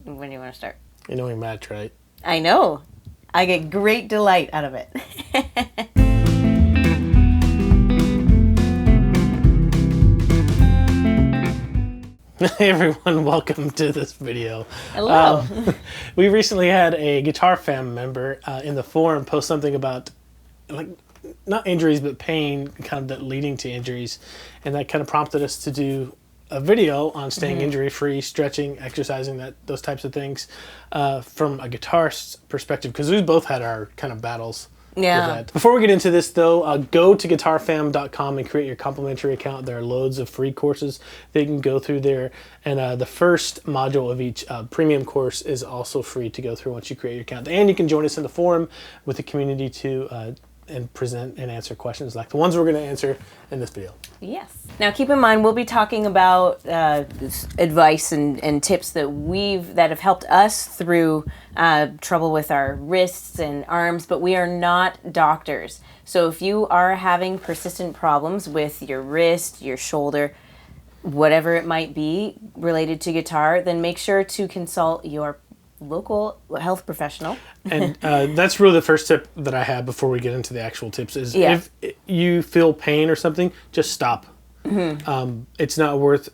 When do you want to start? You know him much, right? I know. I get great delight out of it. Hey everyone, welcome to this video. Hello. We recently had a Guitar Fam member in the forum post something about, like, not injuries, but pain, kind of that leading to injuries. And that kind of prompted us to do a video on staying injury-free, stretching, exercising, those types of things from a guitarist's perspective, because we both had our kind of battles. Yeah. Before we get into this, though, go to guitarfam.com and create your complimentary account. There are loads of free courses that you can go through there. And the first module of each premium course is also free to go through once you create your account. And you can join us in the forum with the community to and present and answer questions like the ones we're going to answer in this video. Yes. Now keep in mind, we'll be talking about advice and tips that have helped us through trouble with our wrists and arms, but we are not doctors. So if you are having persistent problems with your wrist, your shoulder, whatever it might be related to guitar, then make sure to consult your local health professional. And that's really the first tip that I have before we get into the actual tips is if you feel pain or something, just stop. It's not worth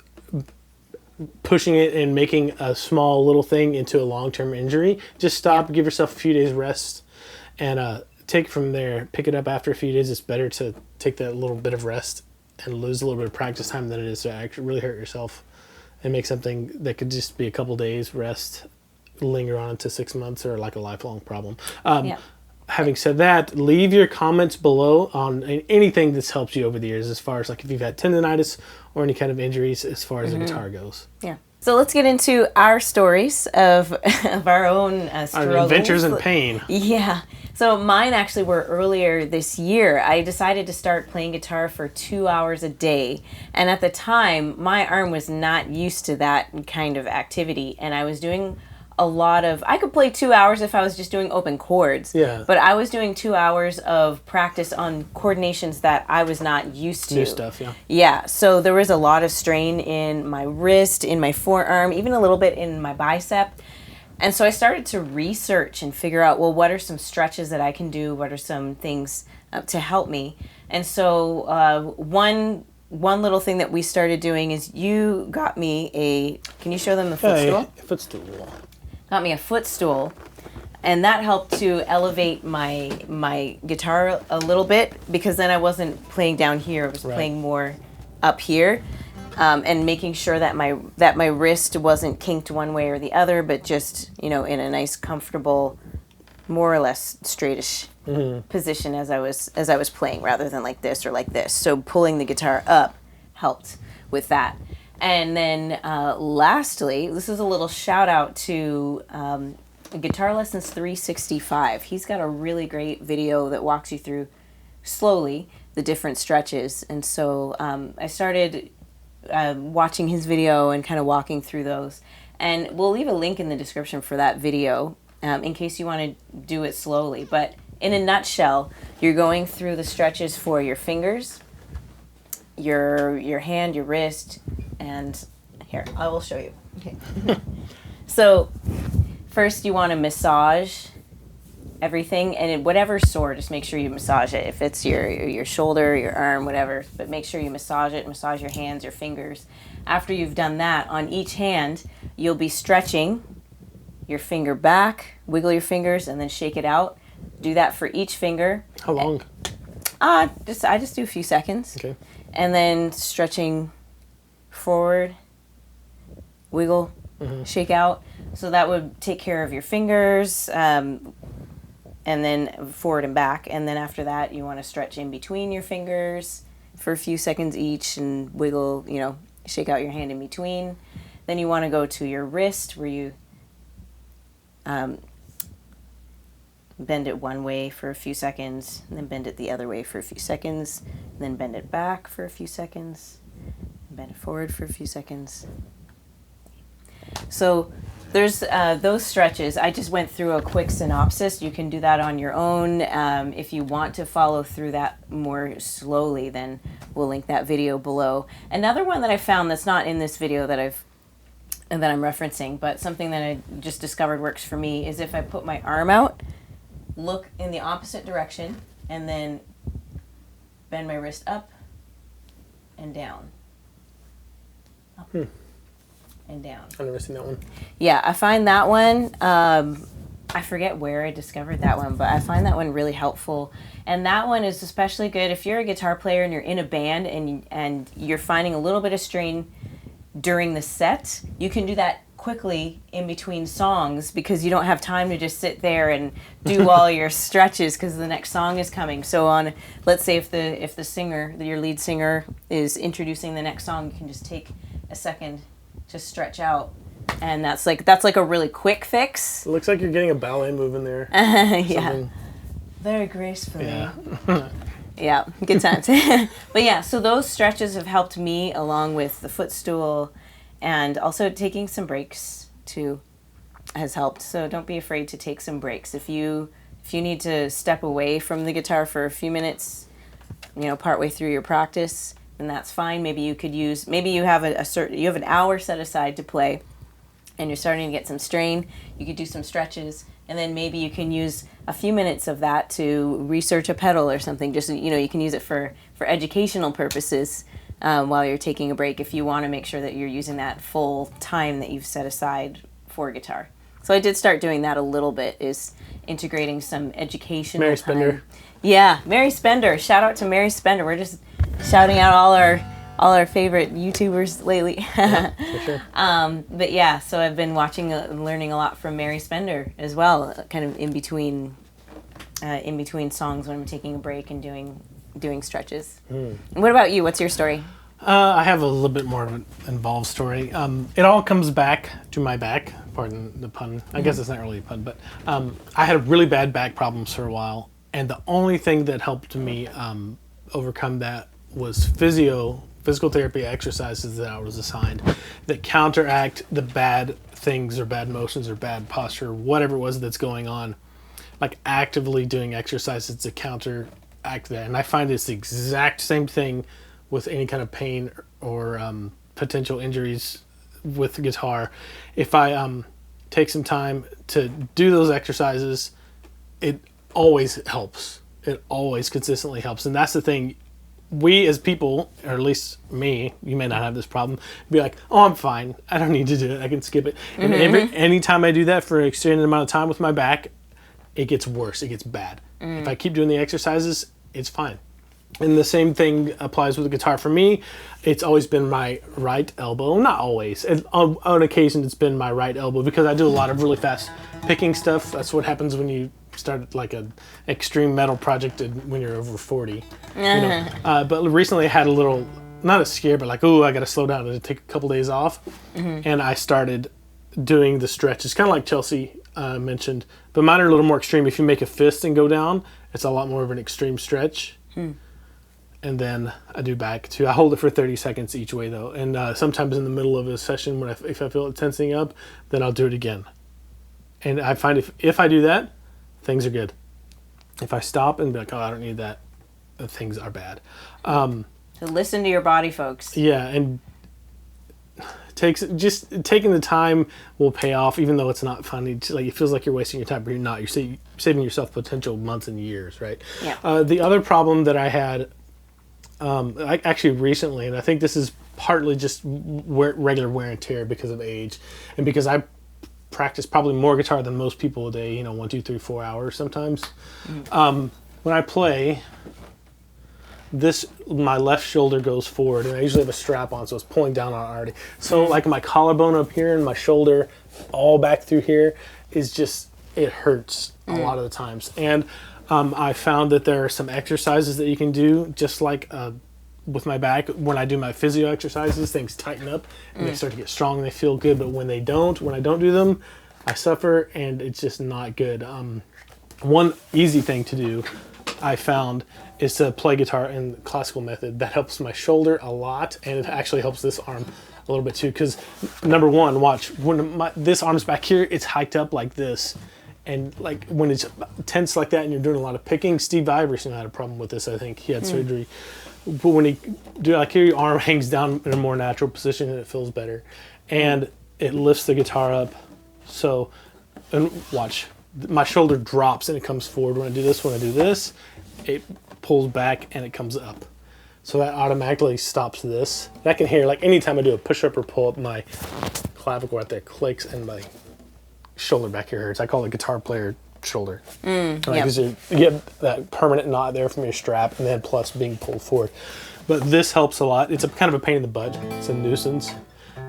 pushing it and making a small little thing into a long-term injury. Just stop, give yourself a few days rest, and take it from there. Pick it up after a few days. It's better to take that little bit of rest and lose a little bit of practice time than it is to actually really hurt yourself and make something that could just be a couple days rest linger on to 6 months or like a lifelong problem. Having said that, leave your comments below on anything that's helped you over the years, as far as like if you've had tendonitis or any kind of injuries as far as the guitar goes. Yeah. So let's get into our stories of our own struggles. Our adventures in pain. Yeah. So mine actually were earlier this year. I decided to start playing guitar for 2 hours a day. And at the time, my arm was not used to that kind of activity. And I was doing I could play 2 hours if I was just doing open chords. Yeah. But I was doing 2 hours of practice on coordinations that I was not used to. New stuff, yeah. Yeah. So there was a lot of strain in my wrist, in my forearm, even a little bit in my bicep. And so I started to research and figure out, well, what are some stretches that I can do? What are some things to help me? And so one little thing that we started doing is you got me can you show them the footstool? Footstool. Got me a footstool, and that helped to elevate my guitar a little bit, because then I wasn't playing down here, I was playing more up here, and making sure that my wrist wasn't kinked one way or the other, but just, in a nice, comfortable, more or less straightish position as I was playing, rather than like this or like this. So pulling the guitar up helped with that. And then lastly, this is a little shout out to GuitarLessons 365. He's got a really great video that walks you through slowly the different stretches. And so I started watching his video and kind of walking through those. And we'll leave a link in the description for that video in case you want to do it slowly. But in a nutshell, you're going through the stretches for your fingers, your hand, your wrist, and here, I will show you. Okay. So first you want to massage everything, and in whatever sore, just make sure you massage it. If it's your shoulder, your arm, whatever, but make sure you massage it, massage your hands, your fingers. After you've done that, on each hand, you'll be stretching your finger back, wiggle your fingers, and then shake it out. Do that for each finger. How long? I just do a few seconds. Okay. And then stretching forward, wiggle, shake out. So that would take care of your fingers, and then forward and back. And then after that, you want to stretch in between your fingers for a few seconds each and wiggle, shake out your hand in between. Then you want to go to your wrist, where you bend it one way for a few seconds, and then bend it the other way for a few seconds, and then bend it back for a few seconds, and bend it forward for a few seconds. So there's those stretches. I just went through a quick synopsis. You can do that on your own. If you want to follow through that more slowly, then we'll link that video below. Another one that I found that's not in this video that I've that I'm referencing, but something that I just discovered works for me is if I put my arm out, look in the opposite direction, and then bend my wrist up and down. Up and down. I've never seen that one. Yeah, I find that one, I forget where I discovered that one, but I find that one really helpful. And that one is especially good if you're a guitar player and you're in a band and you're finding a little bit of strain during the set. You can do that quickly in between songs because you don't have time to just sit there and do all your stretches because the next song is coming. So on, let's say if the singer, your lead singer, is introducing the next song, you can just take a second to stretch out, and that's like a really quick fix. It looks like you're getting a ballet move in there. Yeah, very gracefully. Yeah. Yeah, good times. But yeah, so those stretches have helped me along with the footstool, and also taking some breaks too has helped. So don't be afraid to take some breaks. If you need to step away from the guitar for a few minutes, partway through your practice, then that's fine. Maybe you have you have an hour set aside to play, and you're starting to get some strain. You could do some stretches, and then maybe you can use a few minutes of that to research a pedal or something. Just you can use it for educational purposes while you're taking a break if you want to make sure that you're using that full time that you've set aside for guitar. So I did start doing that a little bit, is integrating some educational Mary time. Spender. Yeah, Mary Spender. Shout out to Mary Spender. We're just shouting out all our favorite YouTubers lately. Yeah, for sure. But yeah, so I've been watching and learning a lot from Mary Spender as well, kind of in between songs when I'm taking a break and doing stretches. And what about you? What's your story? I have a little bit more of an involved story. It all comes back to my back. Pardon the pun. I guess it's not really a pun, but I had really bad back problems for a while, and the only thing that helped me overcome that was physical therapy exercises that I was assigned that counteract the bad things or bad motions or bad posture, or whatever it was that's going on. Like actively doing exercises to counteract that. And I find it's the exact same thing with any kind of pain or potential injuries with the guitar. If I take some time to do those exercises, it always helps. It always consistently helps. And that's the thing. We as people, or at least me, you may not have this problem, be like, oh, I'm fine. I don't need to do it. I can skip it. And anytime I do that for an extended amount of time with my back, it gets worse. It gets bad. If I keep doing the exercises, it's fine. And the same thing applies with the guitar. For me, it's always been my right elbow. Not always. On occasion, it's been my right elbow because I do a lot of really fast picking stuff. That's what happens when you start like an extreme metal project when you're over 40. But recently I had a little, not a scare, but like, I got to slow down and take a couple days off. And I started doing the stretches, kind of like Chelsea mentioned, but mine are a little more extreme. If you make a fist and go down, it's a lot more of an extreme stretch. And then I do back too. I hold it for 30 seconds each way though. And sometimes in the middle of a session, if I feel it tensing up, then I'll do it again. And I find if I do that, things are good. If I stop and be like, I don't need that, things are bad. So listen to your body, folks. Yeah, and taking the time will pay off, even though it's not fun. It feels like you're wasting your time, but you're not. You're saving yourself potential months and years, right? Yeah. The other problem that I had, actually recently, and I think this is partly just regular wear and tear because of age, and because I practice probably more guitar than most people a day, 1, 2, 3, 4 hours sometimes. When I play, my left shoulder goes forward, and I usually have a strap on, so it's pulling down on it already. So like my collarbone up here and my shoulder all back through here is just, it hurts a lot of the times. And I found that there are some exercises that you can do, just like with my back. When I do my physio exercises, things tighten up and they start to get strong and they feel good. But when I don't do them, I suffer and it's just not good. One easy thing to do, I found, is to play guitar in the classical method. That helps my shoulder a lot, and it actually helps this arm a little bit too. Because number one, watch, when this arm's back here, it's hiked up like this. And like when it's tense like that and you're doing a lot of picking, Steve Vai recently had a problem with this. I think he had surgery. But when you do like here, your arm hangs down in a more natural position and it feels better. And it lifts the guitar up. So, and watch, my shoulder drops and it comes forward. When I do this, it pulls back and it comes up. So that automatically stops this. And I can hear, like, anytime I do a push-up or pull-up, my clavicle right there clicks and my shoulder back here hurts. I call it guitar player shoulder. Because you get that permanent knot there from your strap, and then plus being pulled forward. But this helps a lot. It's a kind of a pain in the butt. It's a nuisance,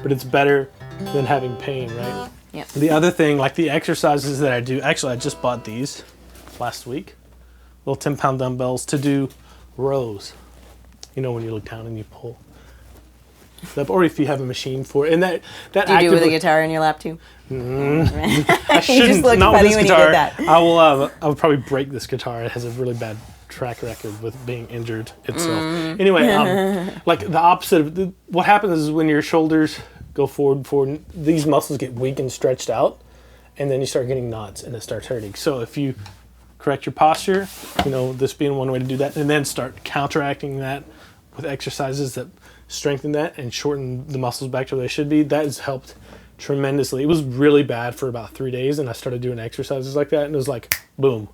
but it's better than having pain, right? Yep. The other thing, like the exercises that I do, actually I just bought these last week. Little 10-pound dumbbells to do rows. You know, when you look down and you pull up, or if you have a machine for it. And that do you do with a guitar in your lap too? I shouldn't. You just looked Not funny with this when guitar. you did that. I would probably break this guitar. It has a really bad track record with being injured itself. Anyway, like the opposite of what happens is when your shoulders go forward, these muscles get weak and stretched out, and then you start getting knots and it starts hurting. So if you correct your posture, you know, this being one way to do that, and then start counteracting that with exercises that strengthen that and shorten the muscles back to where they should be, that has helped tremendously. It was really bad for about 3 days, and I started doing exercises like that, and it was like, boom,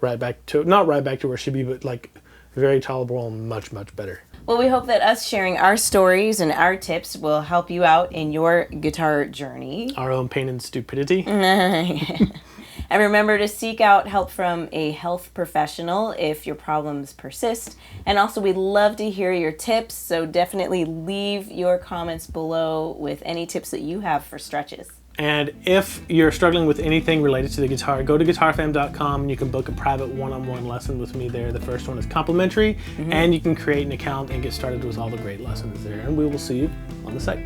right back to, not right back to where it should be, but like very tolerable and much, much better. Well, we hope that us sharing our stories and our tips will help you out in your guitar journey. Our own pain and stupidity. And remember to seek out help from a health professional if your problems persist. And also, we'd love to hear your tips, so definitely leave your comments below with any tips that you have for stretches. And if you're struggling with anything related to the guitar, go to GuitarFam.com and you can book a private one-on-one lesson with me there. The first one is complimentary, and you can create an account and get started with all the great lessons there. And we will see you on the site.